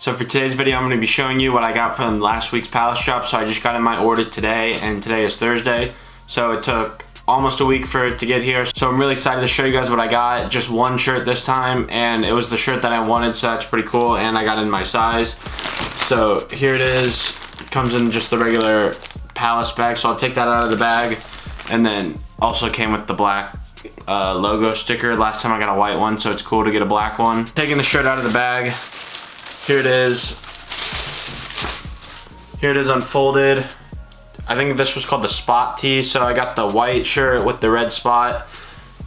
So for today's video, I'm going to be showing you what I got from last week's Palace drop. So I just got in my order today, and today is Thursday. So it took almost a week for it to get here. So I'm really excited to show you guys what I got. Just one shirt this time, and it was the shirt that I wanted, so that's pretty cool. And I got it in my size. So here it is. It comes in just the regular Palace bag. So I'll take that out of the bag. And then also came with the black logo sticker. Last time I got a white one, so it's cool to get a black one. Taking the shirt out of the bag. Here it is. Here it is unfolded. I think this was called the spot tee. So I got the white shirt with the red spot,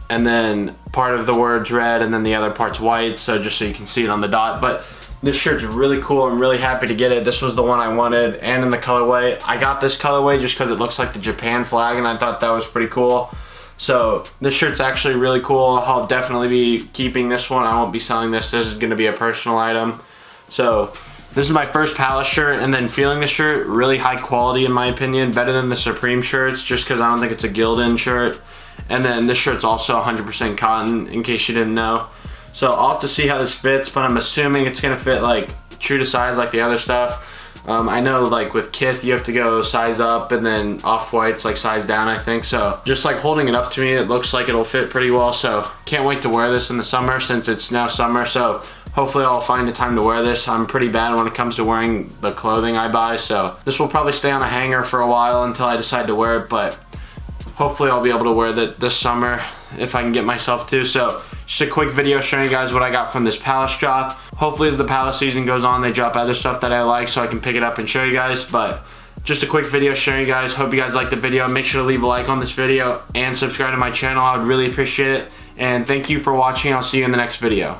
and then part of the word's red and then the other part's white, so just so you can see it on the dot. But this shirt's really cool. I'm really happy to get it. This was the one I wanted, and in the colorway. I got this colorway just because it looks like the Japan flag, and I thought that was pretty cool. So this shirt's actually really cool. I'll definitely be keeping this one. I won't be selling this. This is going to be a personal item. So this is my first Palace shirt, and then feeling the shirt, really high quality in my opinion, better than the Supreme shirts, just because I don't think it's a Gildan shirt. And then this shirt's also 100% cotton, in case you didn't know. So I'll have to see how this fits, but I'm assuming it's gonna fit like true to size like the other stuff. I know like with Kith you have to go size up, and then Off-White's like size down, I think. So just like holding it up to me, it looks like it'll fit pretty well. So can't wait to wear this in the summer, since it's now summer. So hopefully I'll find a time to wear this. I'm pretty bad when it comes to wearing the clothing I buy, so this will probably stay on a hanger for a while until I decide to wear it, but hopefully I'll be able to wear that this summer if I can get myself to. So just a quick video showing you guys what I got from this Palace drop. Hopefully as the Palace season goes on, they drop other stuff that I like so I can pick it up and show you guys. But just a quick video showing you guys. Hope you guys liked the video. Make sure to leave a like on this video and subscribe to my channel. I would really appreciate it. And thank you for watching. I'll see you in the next video.